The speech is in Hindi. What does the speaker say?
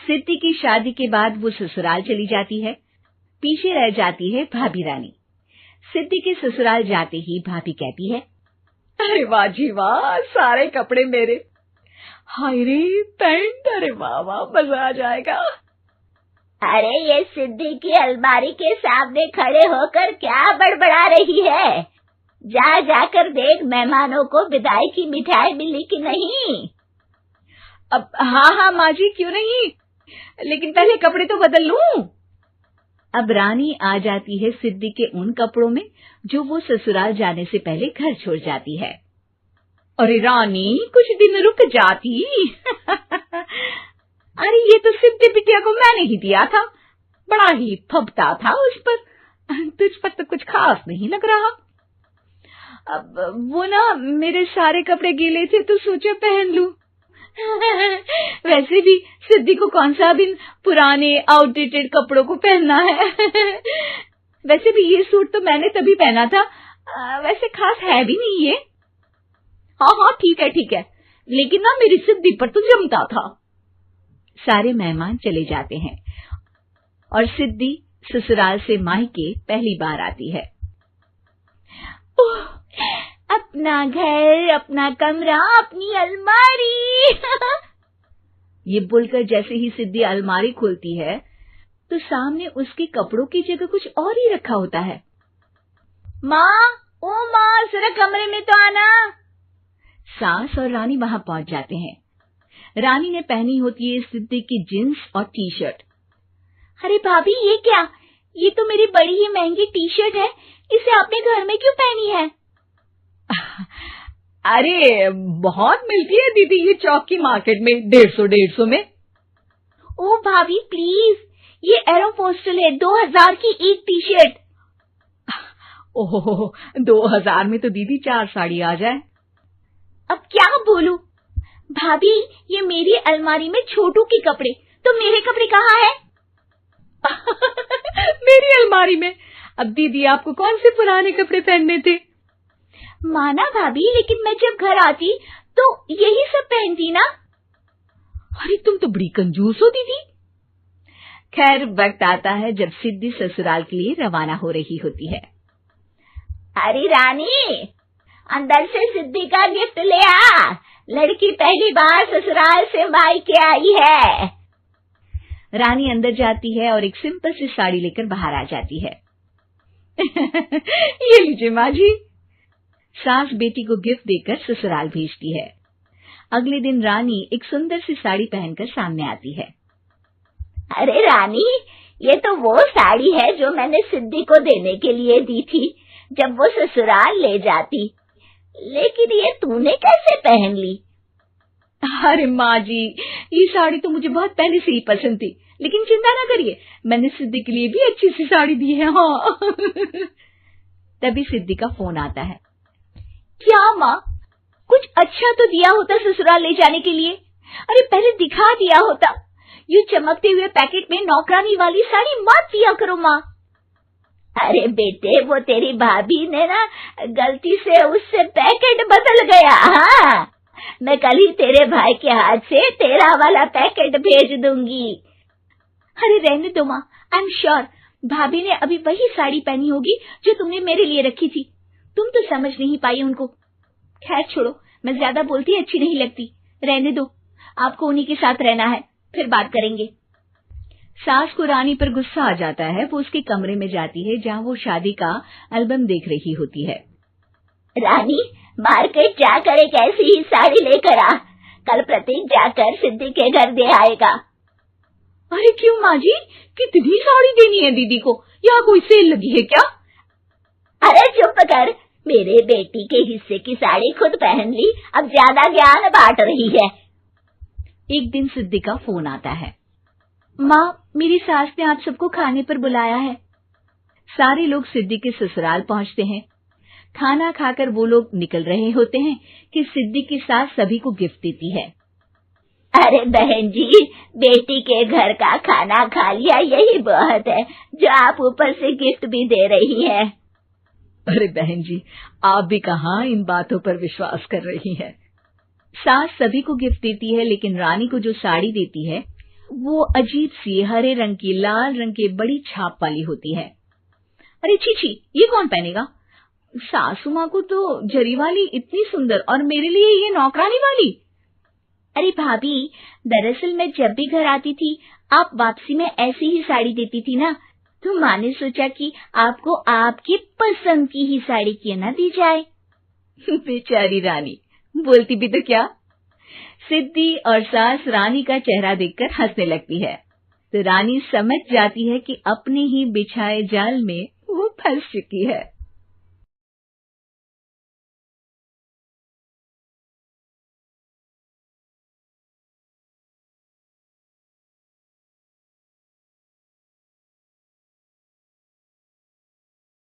सिद्धि की शादी के बाद वो ससुराल चली जाती है। पीछे रह जाती है भाभी रानी। सिद्धि के ससुराल जाते ही भाभी कहती है, अरे वाह जी वाह, सारे कपड़े मेरे। हाय रे पैंट, अरे वाह वाह, मजा आ जाएगा। अरे ये सिद्धि की अलमारी के सामने खड़े होकर क्या बड़बड़ा रही है? जाकर देख मेहमानों को विदाई की मिठाई मिली कि नहीं। अब हाँ माँ जी, क्यों नहीं, लेकिन पहले कपड़े तो बदल लूं। अब रानी आ जाती है सिद्धि के उन कपड़ों में जो वो ससुराल जाने से पहले घर छोड़ जाती है। अरे रानी, कुछ दिन रुक जाती। अरे ये तो सिद्धि बिटिया को मैंने ही दिया था, बड़ा ही फबता था उस पर, तुझ पर तो कुछ खास नहीं लग रहा। अब वो ना मेरे सारे कपड़े गीले थे तो सोचा पहन लूं। वैसे भी सिद्धि को कौन सा दिन पुराने आउटडेटेड कपड़ों को पहनना है। वैसे भी ये सूट तो मैंने तभी पहना था, वैसे खास है भी नहीं ये। हाँ ठीक है, लेकिन ना मेरी सिद्धि पर तो जमता था। सारे मेहमान चले जाते हैं और सिद्धि ससुराल से मायके पहली बार आती है। अपना घर, अपना कमरा, अपनी अलमारी। ये बोलकर जैसे ही सिद्धि अलमारी खोलती है तो सामने उसके कपड़ों की जगह कुछ और ही रखा होता है। माँ, जरा कमरे में तो आना। सास और रानी वहां पहुंच जाते हैं। रानी ने पहनी होती है सिद्धि की जींस और टी शर्ट। अरे भाभी, ये क्या? ये तो मेरी बड़ी ही महंगी टी शर्ट है, इसे आपने घर में क्यों पहनी है? अरे बहुत मिलती है दीदी ये चौक की मार्केट में, 150 में। ओ भाभी प्लीज, ये एरोपोस्टल है, 2000 की एक टी शर्ट। ओहो, 2000 में तो दीदी 4 साड़ी आ जाए। अब क्या बोलूं? भाभी, ये मेरी अलमारी में छोटू के कपड़े, तो मेरे कपड़े कहाँ हैं? मेरी अलमारी में? अब दीदी आपको कौन से पुराने कपड़े पहनने थे? माना भाभी, लेकिन मैं जब घर आती तो यही सब पहनती ना। अरे तुम तो बड़ी कंजूस हो दीदी। खैर, वक्त आता है जब सिद्धि ससुराल के लिए रवाना हो रही होती है। अरे रानी, अंदर से सिद्धि का गिफ्ट ले आ, लड़की पहली बार ससुराल से मायके आई है। रानी अंदर जाती है और एक सिंपल सी साड़ी लेकर बाहर आ जाती है। ये लीजिए माँ जी। सास बेटी को गिफ्ट देकर ससुराल भेजती है। अगले दिन रानी एक सुंदर सी साड़ी पहनकर सामने आती है। अरे रानी, ये तो वो साड़ी है जो मैंने सिद्धि को देने के लिए दी थी जब वो ससुराल ले जाती, लेकिन ये तूने कैसे पहन ली? अरे माँ जी, ये साड़ी तो मुझे बहुत पहले से ही पसंद थी, लेकिन चिंता ना करिए, मैंने सिद्धि के लिए भी अच्छी सी साड़ी दी है। हाँ। तभी सिद्धि का फोन आता है। क्या माँ, कुछ अच्छा तो दिया होता ससुराल ले जाने के लिए। अरे पहले दिखा दिया होता। यूं चमकते हुए पैकेट में नौकरानी वाली साड़ी मत दिया करो माँ। अरे बेटे, वो तेरी भाभी ने ना गलती से उससे पैकेट बदल गया। हाँ, मैं कल ही तेरे भाई के हाथ से तेरा वाला पैकेट भेज दूंगी। अरे रहने दो माँ, आई एम श्योर भाभी ने अभी वही साड़ी पहनी होगी जो तुमने मेरे लिए रखी थी। तुम तो समझ नहीं पाई उनको। खैर छोड़ो, मैं ज्यादा बोलती अच्छी नहीं लगती, रहने दो, आपको उन्हीं के साथ रहना है, फिर बात करेंगे। सास को रानी पर गुस्सा आ जाता है। वो उसके कमरे में जाती है जहाँ वो शादी का एल्बम देख रही होती है। रानी, मार्केट जाकर एक ऐसी ही साड़ी लेकर आ, कल प्रतीक जाकर सिद्धि के घर दे आएगा। अरे क्यों माँ जी, कितनी साड़ी देनी है दीदी को? यहाँ कोई सेल लगी है क्या? अरे चुप कर, मेरे बेटी के हिस्से की साड़ी खुद पहन ली, अब ज्यादा ज्ञान बांट रही है। एक दिन सिद्धि का फोन आता है। माँ, मेरी सास ने आप सबको खाने पर बुलाया है। सारे लोग सिद्धि के ससुराल पहुंचते हैं। खाना खाकर वो लोग निकल रहे होते हैं कि सिद्धि की सास सभी को गिफ्ट देती है। अरे बहन जी, बेटी के घर का खाना खा लिया, यही बहुत है जो आप ऊपर से गिफ्ट भी दे रही है। अरे बहन जी, आप भी कहाँ इन बातों पर विश्वास कर रही हैं। सास सभी को गिफ्ट देती है, लेकिन रानी को जो साड़ी देती है वो अजीब सी हरे रंग की लाल रंग के बड़ी छाप वाली होती है। अरे छी, ये कौन पहनेगा? सासू माँ को तो जरी वाली इतनी सुंदर, और मेरे लिए ये नौकरानी वाली। अरे भाभी, दरअसल मैं जब भी घर आती थी आप वापसी में ऐसी ही साड़ी देती थी ना, तो माँ ने सोचा कि आपको आपकी पसंद की ही साड़ी क्यों ना दी जाए। बेचारी रानी, बोलती भी तो क्या। सिद्धि और सास रानी का चेहरा देखकर हंसने लगती है, तो रानी समझ जाती है कि अपने ही बिछाए जाल में वो फंस चुकी है।